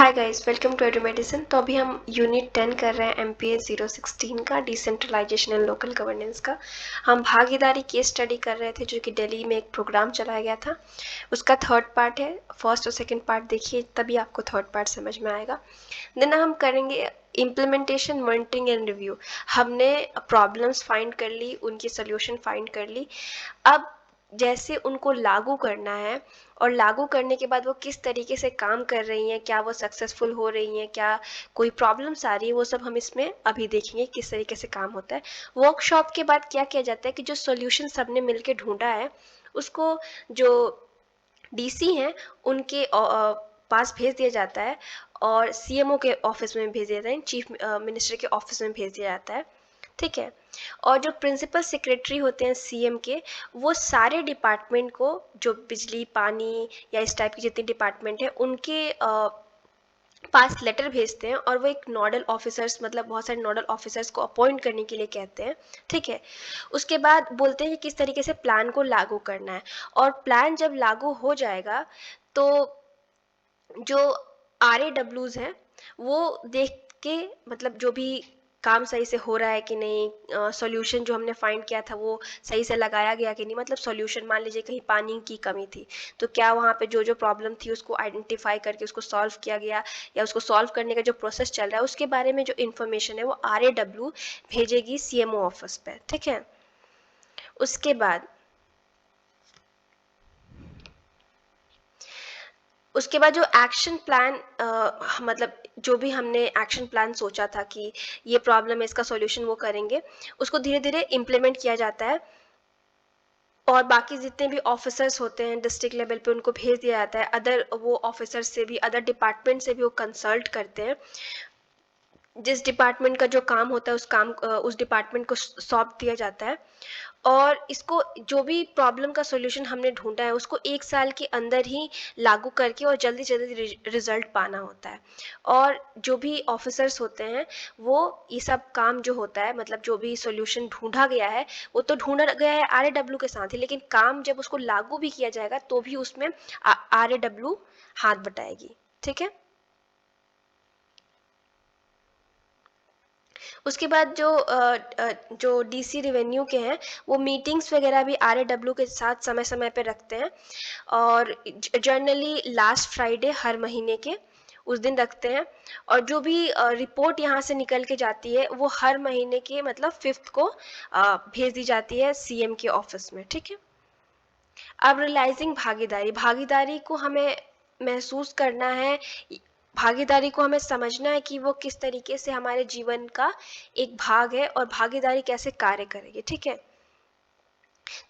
Hi guys, welcome to Edu Medicine. तो अभी हम यूनिट 10 कर रहे हैं MPA 016 का, डिसेंट्रलाइजेशन एंड लोकल गवर्नेंस का। हम भागीदारी केस स्टडी कर रहे थे जो कि दिल्ली में एक प्रोग्राम चलाया गया था। उसका थर्ड पार्ट है। फर्स्ट और सेकंड पार्ट देखिए, तभी आपको थर्ड पार्ट समझ में आएगा। देन हम करेंगे इम्प्लीमेंटेशन, मॉनिटरिंग एंड रिव्यू। हमने प्रॉब्लम्स फाइंड कर ली, उनकी सोल्यूशन फाइंड कर ली। अब जैसे उनको लागू करना है और लागू करने के बाद वो किस तरीके से काम कर रही हैं, क्या वो सक्सेसफुल हो रही हैं, क्या कोई प्रॉब्लम्स आ रही है, वो सब हम इसमें अभी देखेंगे किस तरीके से काम होता है। वर्कशॉप के बाद क्या किया जाता है कि जो सॉल्यूशन सबने मिलके ढूंढा है उसको जो डीसी हैं उनके पास भेज दिया जाता है और सीएमओ के ऑफिस में भेज दिया जाता है, चीफ मिनिस्टर के ऑफिस में भेज दिया जाता है। ठीक है। और जो प्रिंसिपल सेक्रेटरी होते हैं सीएम के, वो सारे डिपार्टमेंट को, जो बिजली, पानी या इस टाइप की जितनी डिपार्टमेंट है उनके पास लेटर भेजते हैं और वो एक नोडल ऑफिसर्स, मतलब बहुत सारे नोडल ऑफिसर्स को अपॉइंट करने के लिए कहते हैं। ठीक है। उसके बाद बोलते हैं कि किस तरीके से प्लान को लागू करना है, और प्लान जब लागू हो जाएगा तो जो RAWs हैं वो देख के, मतलब जो भी काम सही से हो रहा है कि नहीं, सॉल्यूशन जो हमने फाइंड किया था वो सही से लगाया गया कि नहीं, मतलब सॉल्यूशन, मान लीजिए कहीं पानी की कमी थी तो क्या वहाँ पे जो जो प्रॉब्लम थी उसको आइडेंटिफाई करके उसको सॉल्व किया गया, या उसको सॉल्व करने का जो प्रोसेस चल रहा है उसके बारे में जो इन्फॉर्मेशन है वो RAW भेजेगी CMO ऑफिस पे। ठीक है। उसके बाद जो एक्शन प्लान, मतलब जो भी हमने एक्शन प्लान सोचा था कि ये प्रॉब्लम है, इसका सॉल्यूशन वो करेंगे, उसको धीरे धीरे इम्प्लीमेंट किया जाता है। और बाकी जितने भी ऑफिसर्स होते हैं डिस्ट्रिक्ट लेवल पे उनको भेज दिया जाता है। अदर वो ऑफिसर्स से भी, अदर डिपार्टमेंट से भी वो कंसल्ट करते हैं। जिस डिपार्टमेंट का जो काम होता है उस डिपार्टमेंट को सौंप दिया जाता है। और इसको, जो भी प्रॉब्लम का सॉल्यूशन हमने ढूंढा है उसको 1 साल के अंदर ही लागू करके और जल्दी से जल्दी रिजल्ट पाना होता है। और जो भी ऑफिसर्स होते हैं वो ये सब काम जो होता है, मतलब जो भी सॉल्यूशन ढूंढा गया है वो तो ढूंढा गया है RAW के साथ ही, लेकिन काम जब उसको लागू भी किया जाएगा तो भी उसमें RAW हाथ बटाएगी। ठीक है। उसके बाद जो डीसी रेवेन्यू के हैं वो मीटिंग्स वगैरह भी RAW के साथ समय समय पे रखते हैं, और जनरली लास्ट फ्राइडे हर महीने के उस दिन रखते हैं। और जो भी रिपोर्ट यहाँ से निकल के जाती है वो हर महीने के, मतलब 5th को भेज दी जाती है CM के ऑफिस में। ठीक है। अब रियलाइजिंग भागीदारी, भागीदारी को हमें महसूस करना है, भागीदारी को हमें समझना है कि वो किस तरीके से हमारे जीवन का एक भाग है और भागीदारी कैसे कार्य करेगी। ठीक है।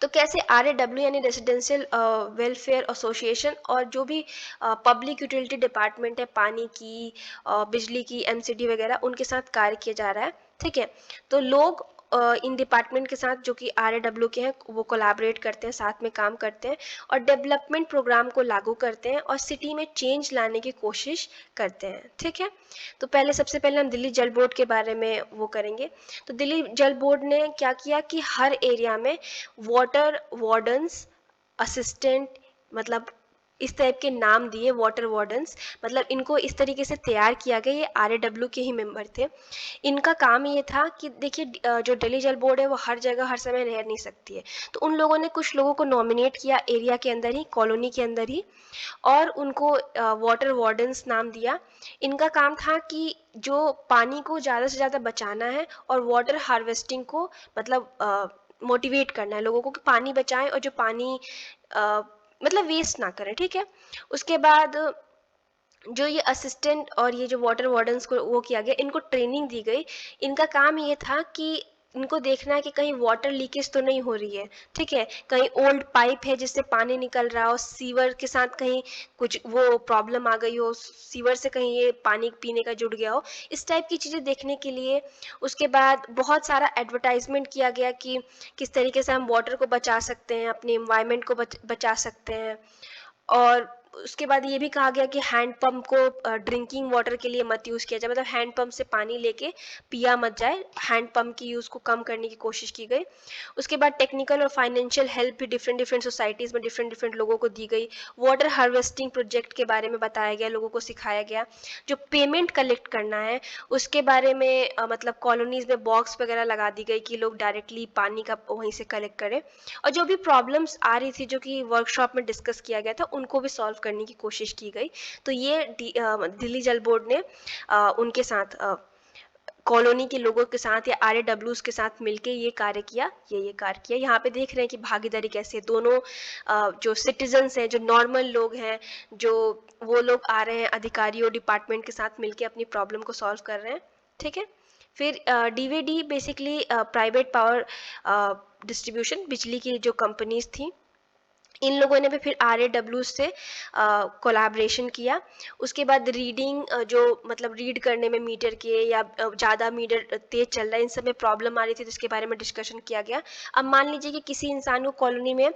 तो कैसे RAW यानी रेजिडेंशियल वेलफेयर एसोसिएशन और जो भी पब्लिक यूटिलिटी डिपार्टमेंट है, पानी की, बिजली की, MCD वगैरह, उनके साथ कार्य किया जा रहा है। ठीक है। तो लोग इन डिपार्टमेंट के साथ जो कि RAW के हैं वो कोलैबोरेट करते हैं, साथ में काम करते हैं और डेवलपमेंट प्रोग्राम को लागू करते हैं और सिटी में चेंज लाने की कोशिश करते हैं। ठीक है। तो सबसे पहले हम दिल्ली जल बोर्ड के बारे में वो करेंगे। तो दिल्ली जल बोर्ड ने क्या किया कि हर एरिया में वाटर वार्डन्स, असिस्टेंट, मतलब इस टाइप के नाम दिए, वाटर वार्डन्स, मतलब इनको इस तरीके से तैयार किया गया। ये RAW के ही मेंबर थे। इनका काम ये था कि देखिए, जो दिल्ली जल बोर्ड है वो हर जगह हर समय रह नहीं सकती है, तो उन लोगों ने कुछ लोगों को नॉमिनेट किया एरिया के अंदर ही, कॉलोनी के अंदर ही, और उनको वाटर वार्डन्स नाम दिया। इनका काम था कि जो पानी को ज़्यादा से ज़्यादा बचाना है और वाटर हार्वेस्टिंग को, मतलब मोटिवेट करना है लोगों को कि पानी बचाएं और जो पानी मतलब वेस्ट ना करें। ठीक है। उसके बाद जो ये असिस्टेंट और ये जो वाटर वार्डन्स को वो किया गया, इनको ट्रेनिंग दी गई। इनका काम ये था कि इनको देखना है कि कहीं वाटर लीकेज तो नहीं हो रही है। ठीक है। कहीं ओल्ड पाइप है जिससे पानी निकल रहा हो, सीवर के साथ कहीं कुछ वो प्रॉब्लम आ गई हो, सीवर से कहीं ये पानी पीने का जुड़ गया हो, इस टाइप की चीज़ें देखने के लिए। उसके बाद बहुत सारा एडवर्टाइजमेंट किया गया कि किस तरीके से हम वाटर को बचा सकते हैं, अपने इन्वायरमेंट को बचा सकते हैं। और उसके बाद ये भी कहा गया कि हैंड पंप को ड्रिंकिंग वाटर के लिए मत यूज़ किया जाए, मतलब हैंड पंप से पानी लेके पिया मत जाए, हैंड पंप की यूज़ को कम करने की कोशिश की गई। उसके बाद टेक्निकल और फाइनेंशियल हेल्प भी डिफरेंट डिफरेंट सोसाइटीज़ में डिफरेंट डिफरेंट लोगों को दी गई। वाटर हार्वेस्टिंग प्रोजेक्ट के बारे में बताया गया, लोगों को सिखाया गया। जो पेमेंट कलेक्ट करना है उसके बारे में मतलब कॉलोनीज़ में बॉक्स वगैरह लगा दी गई कि लोग डायरेक्टली पानी का वहीं से कलेक्ट करें। और जो भी प्रॉब्लम्स आ रही थी जो कि वर्कशॉप में डिस्कस किया गया था, उनको भी सॉल्व करने की कोशिश की गई। तो ये दिल्ली जल बोर्ड ने उनके साथ कॉलोनी के लोगों के साथ या RAWs के साथ मिलके ये कार्य किया, ये कार्य किया। यहाँ पे देख रहे हैं कि भागीदारी कैसे दोनों जो सिटीजन्स हैं, जो नॉर्मल लोग हैं, जो वो लोग आ रहे हैं अधिकारियों डिपार्टमेंट के साथ मिलके अपनी प्रॉब्लम को सॉल्व कर रहे हैं। ठीक है। फिर DVD basically private power distribution, बिजली की जो कंपनीज थी, इन लोगों ने भी फिर RAW से कोलैबोरेशन किया। उसके बाद रीडिंग जो मतलब रीड करने में मीटर के या ज़्यादा मीटर तेज चल रहा है, इन सब में प्रॉब्लम आ रही थी, तो इसके बारे में डिस्कशन किया गया। अब मान लीजिए कि किसी इंसान को कॉलोनी में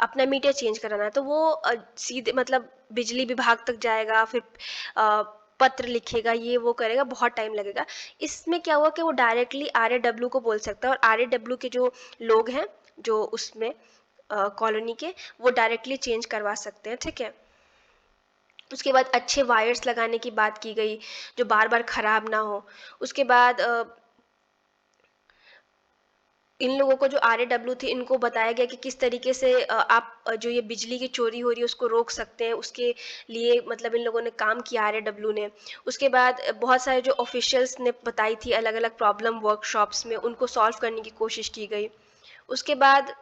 अपना मीटर चेंज कराना है, तो वो सीधे मतलब बिजली विभाग तक जाएगा, फिर पत्र लिखेगा, ये वो करेगा, बहुत टाइम लगेगा। इसमें क्या हुआ कि वो डायरेक्टली RAW को बोल सकता है, और RAW के जो लोग हैं जो उसमें कॉलोनी के, वो डायरेक्टली चेंज करवा सकते हैं। ठीक है। उसके बाद अच्छे वायर्स लगाने की बात की गई जो बार बार ख़राब ना हो। उसके बाद इन लोगों को जो RAW थे, इनको बताया गया कि किस तरीके से आप जो ये बिजली की चोरी हो रही है उसको रोक सकते हैं, उसके लिए मतलब इन लोगों ने काम किया RAW ने। उसके बाद बहुत सारे जो ऑफिशियल्स ने बताई थी अलग अलग प्रॉब्लम वर्कशॉप्स में, उनको सॉल्व करने की कोशिश की गई। उसके बाद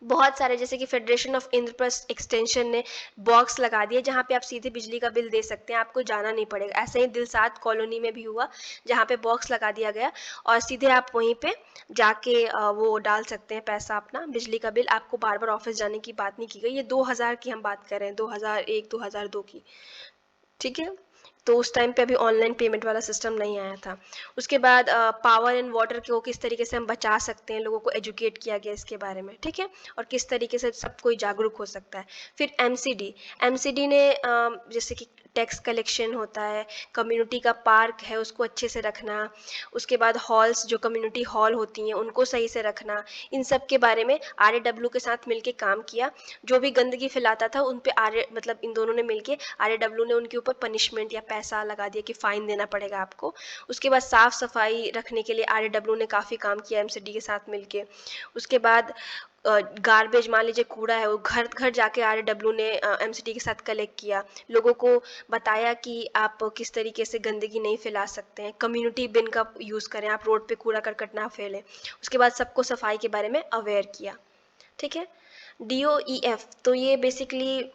बहुत सारे जैसे कि फेडरेशन ऑफ इंद्रप्रस्थ एक्सटेंशन ने बॉक्स लगा दिए जहाँ पे आप सीधे बिजली का बिल दे सकते हैं, आपको जाना नहीं पड़ेगा। ऐसे ही दिलसाद कॉलोनी में भी हुआ जहाँ पे बॉक्स लगा दिया गया और सीधे आप वहीं पे जाके वो डाल सकते हैं पैसा अपना बिजली का बिल, आपको बार बार ऑफिस जाने की बात नहीं की गई। ये 2000 की हम बात कर रहे हैं, 2001 2002 की। ठीक है। तो उस टाइम पे अभी ऑनलाइन पेमेंट वाला सिस्टम नहीं आया था। उसके बाद पावर एंड वाटर को किस तरीके से हम बचा सकते हैं, लोगों को एजुकेट किया गया इसके बारे में। ठीक है। और किस तरीके से सब कोई जागरूक हो सकता है। फिर MCD ने जैसे कि टैक्स कलेक्शन होता है, कम्युनिटी का पार्क है उसको अच्छे से रखना, उसके बाद हॉल्स जो कम्युनिटी हॉल होती हैं उनको सही से रखना, इन सब के बारे में RAW के साथ मिलके काम किया। जो भी गंदगी फैलाता था उन पे मतलब इन दोनों ने मिलके RAW ने उनके ऊपर पनिशमेंट या पैसा लगा दिया कि फ़ाइन देना पड़ेगा आपको। उसके बाद साफ़ सफाई रखने के लिए RAW ने काफ़ी काम किया MCD के साथ मिलके। उसके बाद गार्बेज मान लीजिए कूड़ा है वो घर घर जाके RAW ने MCD के साथ कलेक्ट किया, लोगों को बताया कि आप किस तरीके से गंदगी नहीं फैला सकते हैं, कम्युनिटी बिन का यूज़ करें, आप रोड पे कूड़ा करकट ना फैलें। उसके बाद सबको सफाई के बारे में अवेयर किया। ठीक है। DOEF तो ये बेसिकली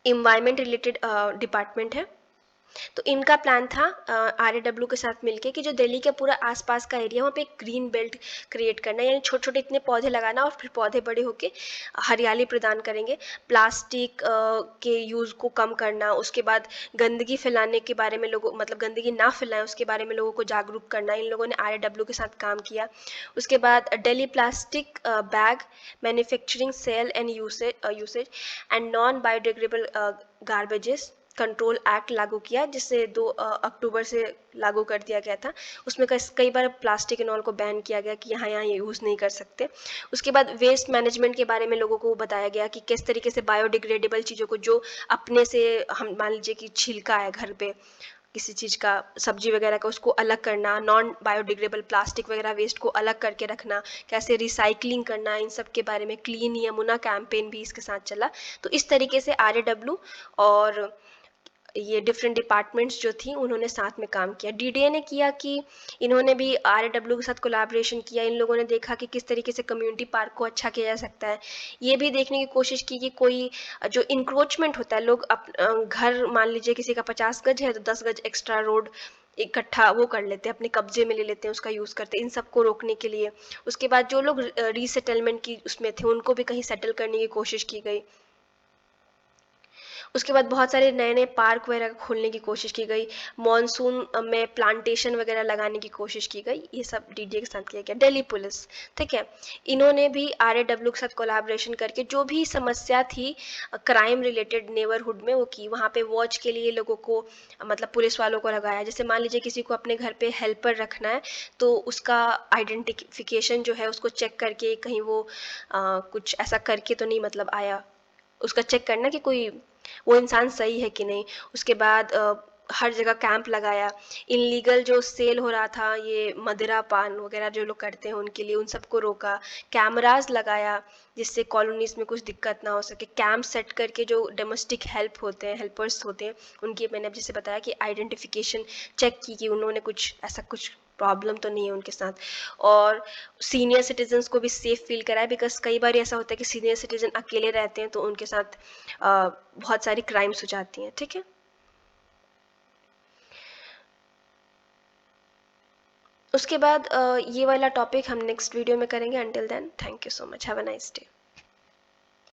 इन्वायरमेंट रिलेटेड डिपार्टमेंट है। तो इनका प्लान था RAW के साथ मिलके कि जो दिल्ली के पूरा आसपास का एरिया वहाँ पे एक ग्रीन बेल्ट क्रिएट करना, यानी छोटे छोटे इतने पौधे लगाना और फिर पौधे बड़े होके हरियाली प्रदान करेंगे। प्लास्टिक के यूज़ को कम करना, उसके बाद गंदगी फैलाने के बारे में लोगों मतलब गंदगी ना फैलाएं उसके बारे में लोगों को जागरूक करना, इन लोगों ने RAW के साथ काम किया। उसके बाद Delhi plastic bag manufacturing sale and usage and non biodegradable garbages control act लागू किया, जिसे 2 अक्टूबर से लागू कर दिया गया था। उसमें कई बार प्लास्टिक एंड ऑल को बैन किया गया कि यहाँ ये यूज़ नहीं कर सकते। उसके बाद वेस्ट मैनेजमेंट के बारे में लोगों को बताया गया कि किस तरीके से बायोडिग्रेडेबल चीज़ों को, जो अपने से हम मान लीजिए कि छिलका है घर पे किसी चीज़ का, सब्जी वगैरह का, उसको अलग करना, नॉन बायोडिग्रेडेबल प्लास्टिक वगैरह वेस्ट को अलग करके रखना, कैसे रिसाइकलिंग करना, इन सब के बारे में क्लीन यमुना कैंपेन भी इसके साथ चला। तो इस तरीके से RAW और ये डिफरेंट डिपार्टमेंट्स जो थी उन्होंने साथ में काम किया। DDA ने किया कि इन्होंने भी RAW के साथ कोलैबोरेशन किया। इन लोगों ने देखा कि किस तरीके से कम्युनिटी पार्क को अच्छा किया जा सकता है। ये भी देखने की कोशिश की कि कोई जो इंक्रोचमेंट होता है, लोग घर मान लीजिए किसी का 50 गज है तो 10 गज एक्स्ट्रा रोड इकट्ठा वो कर लेते हैं, अपने कब्जे में ले लेते हैं, उसका यूज़ करते हैं, इन सबको रोकने के लिए। उसके बाद जो लोग रीसेटलमेंट की उसमें थे उनको भी कहीं सेटल करने की कोशिश की गई। उसके बाद बहुत सारे नए-नए पार्क वगैरह खोलने की कोशिश की गई, मॉनसून में प्लांटेशन वगैरह लगाने की कोशिश की गई, ये सब डीडीए के साथ किया गया। दिल्ली पुलिस, ठीक है, इन्होंने भी आरएडब्ल्यू के साथ कोलैबोरेशन करके जो भी समस्या थी क्राइम रिलेटेड नेबरहुड में वो की। वहाँ पे वॉच के लिए लोगों को मतलब पुलिस वालों को लगाया। जैसे मान लीजिए किसी को अपने घर पे हेल्पर रखना है, तो उसका आइडेंटिफिकेशन जो है उसको चेक करके कहीं वो कुछ ऐसा करके तो नहीं मतलब आया, उसका चेक करना कि कोई वो इंसान सही है कि नहीं। उसके बाद हर जगह कैंप लगाया। इनलीगल जो सेल हो रहा था, ये मदिरा पान वगैरह जो लोग करते हैं उनके लिए, उन सबको रोका। कैमरास लगाया जिससे कॉलोनीज में कुछ दिक्कत ना हो सके। कैंप सेट करके जो डोमेस्टिक हेल्प होते हैं, हेल्पर्स होते हैं, उनकी मैंने अब जैसे बताया कि आइडेंटिफिकेशन चेक की कि उन्होंने कुछ ऐसा कुछ प्रॉब्लम तो नहीं है उनके साथ। और सीनियर सिटीजन्स को भी सेफ फील कराया, बिकॉज कई बार ऐसा होता है कि सीनियर सिटीजन अकेले रहते हैं तो उनके साथ बहुत सारी क्राइम्स हो जाती हैं, ठीक है। उसके बाद ये वाला टॉपिक हम नेक्स्ट वीडियो में करेंगे। Until then, thank you so much, have a nice day.